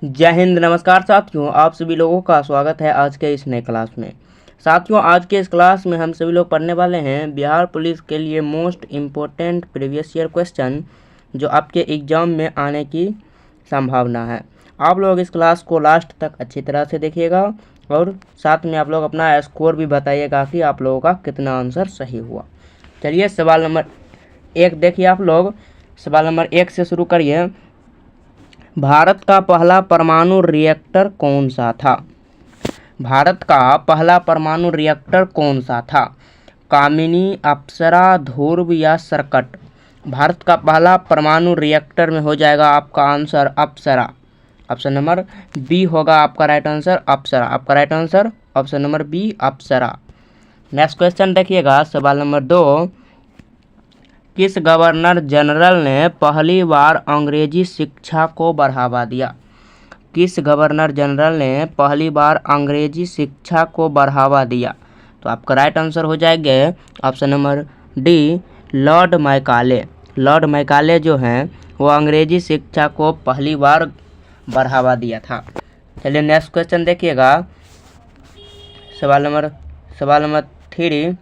जय हिंद। नमस्कार साथियों, आप सभी लोगों का स्वागत है आज के इस नए क्लास में। साथियों, आज के इस क्लास में हम सभी लोग पढ़ने वाले हैं बिहार पुलिस के लिए most important previous year question जो आपके एग्जाम में आने की संभावना है। आप लोग इस क्लास को लास्ट तक अच्छी तरह से देखिएगा और साथ में आप लोग अपना स्कोर भी बताइएगा कि आप लोगों का कितना आंसर सही हुआ। चलिए सवाल नंबर 1 देखिए आप लोग। सवाल नंबर 1 से शुरू करिए। भारत का पहला परमाणु रिएक्टर कौन सा था? भारत का पहला परमाणु रिएक्टर कौन सा था? कामिनी, अप्सरा, ध्रुव या सर्कट? भारत का पहला परमाणु रिएक्टर में हो जाएगा आपका answer Apsara. Option number B होगा आपका राइट आंसर, अप्सरा। आपका right answer option number B, Apsara. Next question देखिएगा। सवाल नंबर 2, किस गवर्नर जनरल ने पहली बार अंग्रेजी शिक्षा को बढ़ावा दिया? किस गवर्नर जनरल ने पहली बार अंग्रेजी शिक्षा को बढ़ावा दिया? तो आपका राइट आंसर हो जाएगा option number D, Lord Macaulay. Lord Macaulay जो हैं वो अंग्रेजी शिक्षा को पहली बार बढ़ावा दिया था। चलिए नेक्स्ट क्वेश्चन देखिएगा। सवाल नंबर 3,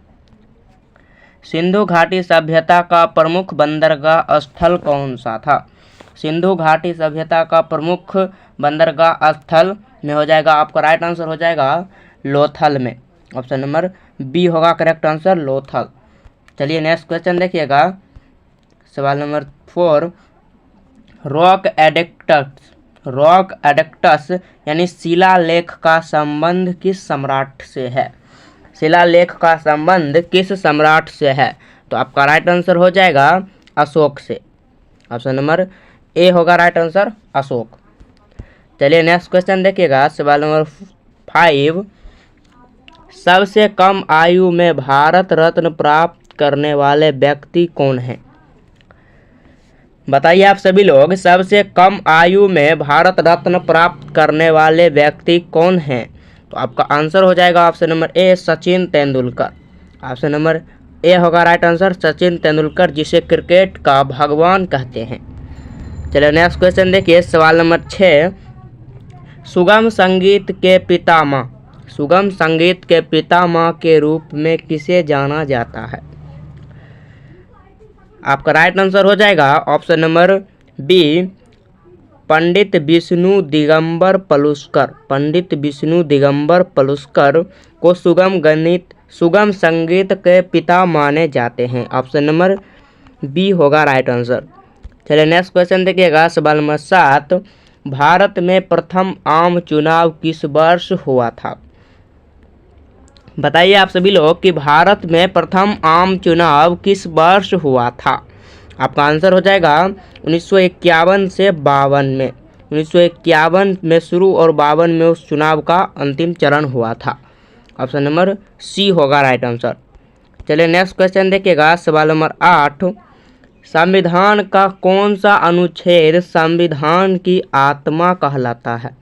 सिंधु घाटी सभ्यता का प्रमुख बंदरगाह स्थल कौन सा था? सिंधु घाटी सभ्यता का प्रमुख बंदरगाह स्थल में हो जाएगा आपका राइट आंसर हो जाएगा लोथल में। ऑप्शन नंबर बी होगा करेक्ट आंसर, लोथल। चलिए नेक्स्ट क्वेश्चन देखिएगा। सवाल नंबर 4, रॉक एडेक्टस यानी शिलालेख का संबंध किस सम्राट से है? शिलालेख का संबंध किस सम्राट से है? तो आपका राइट आंसर हो जाएगा अशोक से। ऑप्शन नंबर ए होगा राइट आंसर, अशोक। चलिए नेक्स्ट क्वेश्चन देखिएगा। सवाल नंबर 5, सबसे कम आयु में भारत रत्न प्राप्त करने वाले व्यक्ति कौन हैं? बताइए आप सभी लोग, सबसे कम आयु में भारत रत्न प्राप्त करने वाले व्यक्ति कौन हैं? तो आपका आंसर हो जाएगा ऑप्शन नंबर ए, सचिन तेंदुलकर। ऑप्शन नंबर ए होगा राइट आंसर, सचिन तेंदुलकर, जिसे क्रिकेट का भगवान कहते हैं। चलिए नेक्स्ट क्वेश्चन देखिए। सवाल नंबर 6, सुगम संगीत के पितामह के रूप में किसे जाना जाता है? आपका राइट आंसर हो जाएगा ऑप्शन नंबर बी, पंडित विष्णु दिगंबर पलुस्कर। पंडित विष्णु दिगंबर पलुस्कर को सुगम संगीत के पिता माने जाते हैं। ऑप्शन नंबर बी होगा राइट आंसर। चलिए नेक्स्ट क्वेश्चन देखिएगा। सवाल नंबर 7, भारत में प्रथम आम चुनाव किस वर्ष हुआ था? बताइए आप सभी लोग कि भारत में प्रथम आम चुनाव किस वर्ष हुआ था? आपका आंसर हो जाएगा 1951 से 52 में। 1951 में शुरू और 52 में उस चुनाव का अंतिम चरण हुआ था। ऑप्शन नंबर सी होगा राइट आंसर। चलिए नेक्स्ट क्वेश्चन देखिएगा। सवाल नंबर 8, संविधान का कौन सा अनुच्छेद संविधान की आत्मा कहलाता है?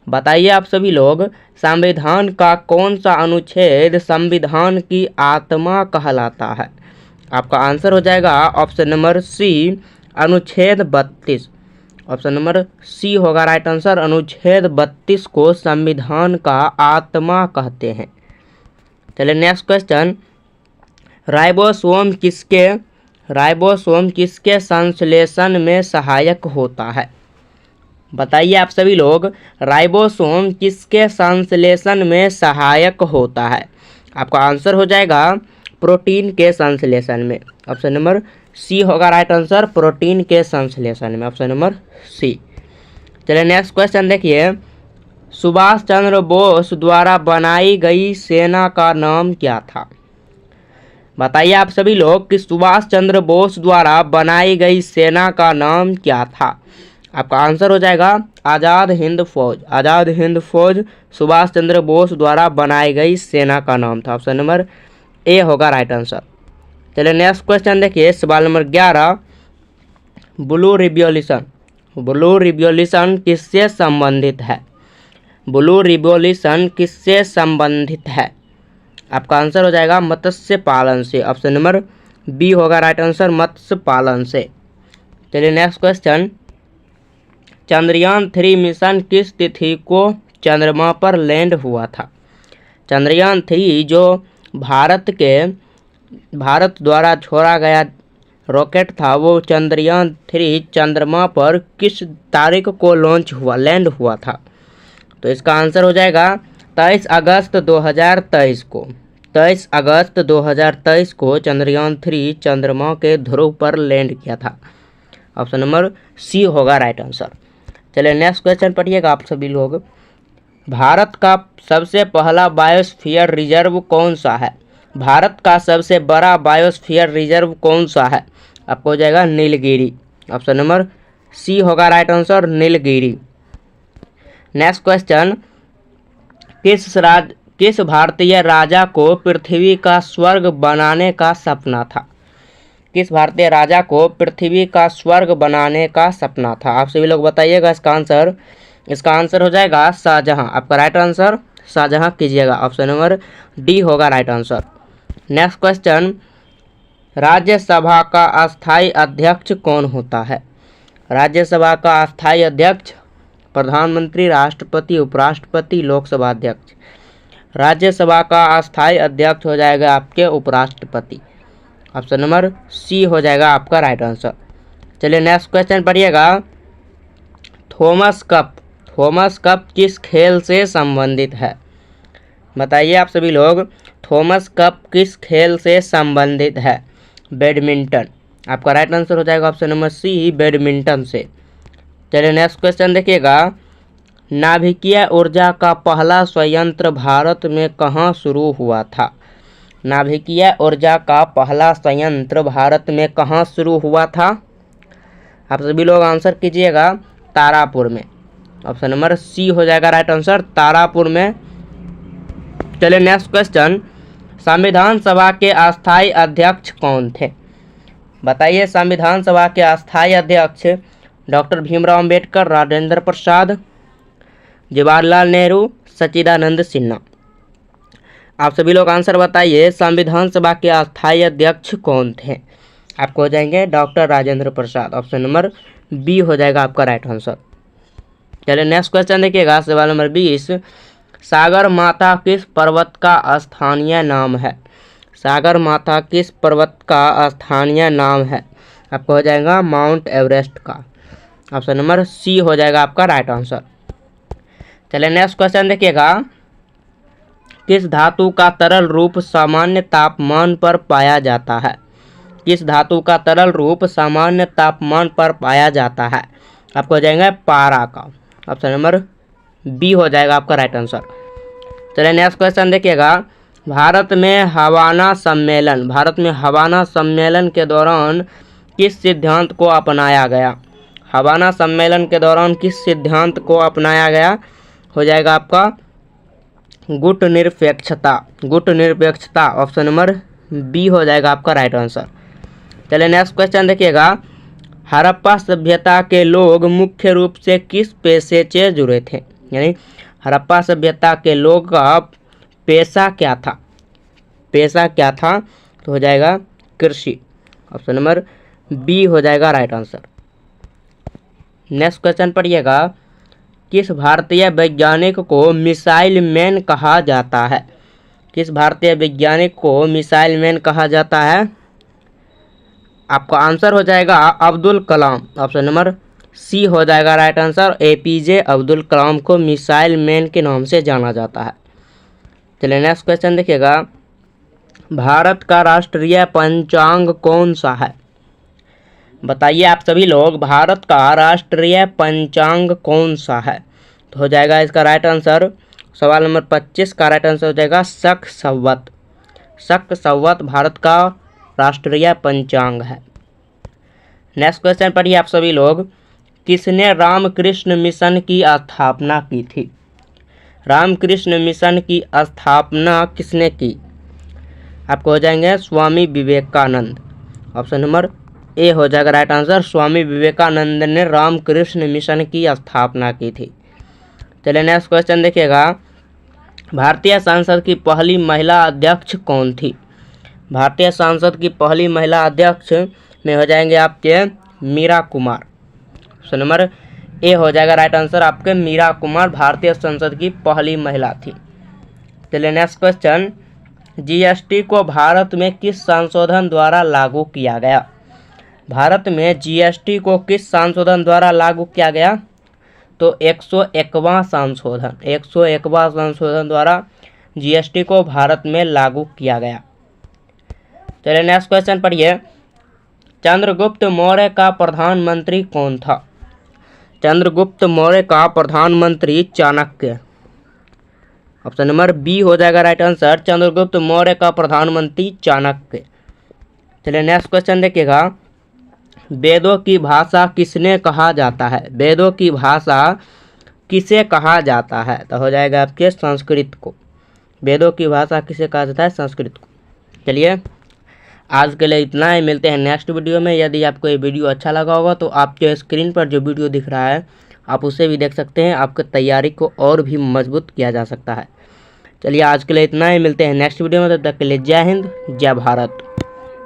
बताइए आप सभी लोग, संविधान का कौन सा अनुच्छेद संविधान की आत्मा कहलाता है? आपका आंसर हो जाएगा ऑप्शन नंबर सी, अनुच्छेद 32। ऑप्शन नंबर सी होगा राइट आंसर, अनुच्छेद 32 को संविधान का आत्मा कहते हैं। चलिए नेक्स्ट क्वेश्चन, राइबोसोम किसके संश्लेषण में सहायक होता है? बताइए आप सभी लोग, राइबोसोम किसके संश्लेषण में सहायक होता है? आपका आंसर हो जाएगा प्रोटीन के संश्लेषण में। ऑप्शन नंबर सी होगा राइट आंसर, प्रोटीन के संश्लेषण में। Option number C. चलिए नेक्स्ट क्वेश्चन देखिए। सुभाष चंद्र बोस द्वारा बनाई गई सेना का नाम क्या था? बताइए आप सभी लोग कि सुभाष चंद्र बोस द्वारा बनाई गई सेना का नाम क्या था? आपका आंसर हो जाएगा आज़ाद हिंद फौज। आज़ाद हिंद फौज सुभाष चंद्र बोस द्वारा बनाई गई सेना का नाम था। ऑप्शन नंबर ए होगा राइट आंसर। चलिए नेक्स्ट क्वेश्चन देखिए। सवाल नंबर 11, ब्लू रिवॉल्यूशन किससे संबंधित है? ब्लू रिवॉल्यूशन किससे संबंधित है? आपका आंसर हो जाएगा मत्स्य पालन से। ऑप्शन नंबर बी होगा राइट आंसर, मत्स्य पालन से। चलिए नेक्स्ट क्वेश्चन, चंद्रयान 3 मिशन किस तिथि को चंद्रमा पर लैंड हुआ था? चंद्रयान 3 जो भारत द्वारा छोड़ा गया रॉकेट था, वो चंद्रयान 3 चंद्रमा पर किस तारीख को लैंड हुआ था? तो इसका आंसर हो जाएगा 23 अगस्त 2023 को। 23 अगस्त 2023 को चंद्रयान 3 चंद्रमा के ध्रुव पर लैंड किया था। ऑप्शन नंबर सी होगा राइट आंसर। चलिए नेक्स्ट क्वेश्चन पढ़िएगा आप सभी लोग। भारत का सबसे पहला बायोस्फीयर रिजर्व कौन सा है? भारत का सबसे बड़ा बायोस्फीयर रिजर्व कौन सा है? आपको हो जाएगा नीलगिरी। ऑप्शन नंबर सी होगा right answer, Nilgiri. Next question, किस भारतीय राजा को पृथ्वी का स्वर्ग बनाने का सपना था? किस भारतीय राजा को पृथ्वी का स्वर्ग बनाने का सपना था? आप सभी लोग बताइएगा इसका आंसर। इसका आंसर हो जाएगा शाहजहां। आपका राइट आंसर शाहजहां कीजिएगा। ऑप्शन नंबर डी होगा right answer. Next question, Rajya Sabha का अस्थायी अध्यक्ष कौन होता है? राज्यसभा का अस्थायी अध्यक्ष प्रधानमंत्री, राष्ट्रपति, उपराष्ट्रपति, लोकसभा अध्यक्ष। राज्यसभा का अस्थायी अध्यक्ष हो जाएगा आपके उपराष्ट्रपति। ऑप्शन नंबर सी हो जाएगा आपका राइट आंसर। चलिए नेक्स्ट क्वेश्चन पढ़िएगा। थॉमस कप किस खेल से संबंधित है? बताइए आप सभी लोग, थॉमस कप किस खेल से संबंधित है? बैडमिंटन। आपका राइट आंसर हो जाएगा ऑप्शन नंबर सी, बैडमिंटन से। चलिए नेक्स्ट क्वेश्चन देखिएगा। नाभिकीय ऊर्जा का पहला संयंत्र भारत में कहाँ शुरू हुआ था? नाभिकीय ऊर्जा का पहला संयंत्र भारत में कहाँ शुरू हुआ था? आप सभी लोग आंसर कीजिएगा, तारापुर में। ऑप्शन नंबर सी हो जाएगा राइट आंसर, तारापुर में। चलिए नेक्स्ट क्वेश्चन, संविधान सभा के अस्थायी अध्यक्ष कौन थे? बताइए, संविधान सभा के अस्थायी अध्यक्ष डॉक्टर भीमराव अंबेडकर, राजेंद्र प्रसाद, जवाहरलाल नेहरू, सच्चिदानंद सिन्हा। आप सभी लोग आंसर बताइए, संविधान सभा के अस्थायी अध्यक्ष कौन थे? आपको हो जाएंगे doctor Rajendra Prasad. Option number B हो जाएगा आपका राइट आंसर। चलिए नेक्स्ट क्वेश्चन देखिएगा, सवाल नंबर 20। सागर माता किस पर्वत का स्थानीय नाम है? सागर माता किस पर्वत का स्थानीय नाम है? आपको हो जाएगा माउंट एवरेस्ट का। ऑप्शन नंबर सी हो जाएगा आपका राइट आंसर। चलिए नेक्स्ट क्वेश्चन देखिएगा। किस धातु का तरल रूप सामान्य तापमान पर पाया जाता है? किस धातु का तरल रूप सामान्य तापमान पर पाया जाता है? आपको हो जाएगा पारा का। ऑप्शन नंबर बी हो जाएगा आपका राइट आंसर। चलिए नेक्स्ट क्वेश्चन देखिएगा। भारत में हवाना सम्मेलन के दौरान किस सिद्धांत को अपनाया गया? हवाना सम्मेलन के दौरान किस सिद्धांत को अपनाया गया? हो जाएगा आपका गुट निरपेक्षता। ऑप्शन नंबर बी हो जाएगा आपका राइट आंसर। चलिए नेक्स्ट क्वेश्चन देखिएगा। हड़प्पा सभ्यता के लोग मुख्य रूप से किस पेशे से जुड़े थे? यानी हड़प्पा सभ्यता के लोग का पेशा क्या था? तो हो जाएगा कृषि। ऑप्शन नंबर बी हो जाएगा राइट आंसर। नेक्स्ट क्वेश्चन पढ़िएगा। किस भारतीय वैज्ञानिक को मिसाइल मैन कहा जाता है? किस भारतीय वैज्ञानिक को मिसाइल मैन कहा जाता है? आपका आंसर हो जाएगा अब्दुल कलाम। ऑप्शन नंबर सी हो जाएगा right answer. APJ Abdul Kalam को मिसाइल मैन के नाम से जाना जाता है। चलिए नेक्स्ट क्वेश्चन देखिएगा। भारत का राष्ट्रीय पंचांग कौन सा है? बताइए आप सभी लोग, भारत का राष्ट्रीय पंचांग कौन सा है? तो हो जाएगा इसका राइट आंसर, सवाल नंबर 25 का राइट आंसर हो जाएगा शक संवत भारत का राष्ट्रीय पंचांग है। नेक्स्ट क्वेश्चन पढ़िए आप सभी लोग। किसने रामकृष्ण मिशन की स्थापना की थी? रामकृष्ण मिशन की स्थापना किसने की? आपको हो जाएंगे Swami Vivekananda. Option number A हो जाएगा राइट आंसर। स्वामी विवेकानंद ने रामकृष्ण मिशन की स्थापना की थी। चलिए नेक्स्ट क्वेश्चन देखिएगा। भारतीय संसद की पहली महिला अध्यक्ष कौन थी? भारतीय संसद की पहली महिला अध्यक्ष में हो जाएंगे आपके Meera Kumar. Option number A हो जाएगा राइट आंसर आपके। मीरा कुमार भारतीय संसद की पहली महिला थी। चलिए नेक्स्ट क्वेश्चन, जीएसटी को भारत में किस संशोधन द्वारा लागू किया गया? भारत में जीएसटी को किस संशोधन द्वारा लागू किया गया? तो 101वां संशोधन, 101वां संशोधन द्वारा जीएसटी को भारत में लागू किया गया। चलिए नेक्स्ट क्वेश्चन पढ़िए, चंद्रगुप्त मौर्य का प्रधानमंत्री कौन था? चंद्रगुप्त मौर्य का प्रधानमंत्री चाणक्य। ऑप्शन नंबर बी हो जाएगा राइट आंसर, चंद्रगुप्त मौर्य का प्रधानमंत्री चाणक्य। चलिए नेक्स्ट क्वेश्चन देखिएगा, वेदों की भाषा किसने कहा जाता है? वेदों की भाषा किसे कहा जाता है? तो हो जाएगा आपके संस्कृत को। वेदों की भाषा किसे कहा जाता है? संस्कृत को। चलिए आज के लिए इतना ही, मिलते हैं नेक्स्ट वीडियो में। यदि आपको ये वीडियो अच्छा लगा होगा तो आपके स्क्रीन पर जो वीडियो दिख रहा है आप उसे भी देख सकते हैं, आपकी तैयारी को और भी मजबूत किया जा सकता है। चलिए आज के लिए इतना ही, मिलते हैं नेक्स्ट वीडियो में। तब तक के लिए जय हिंद, जय भारत।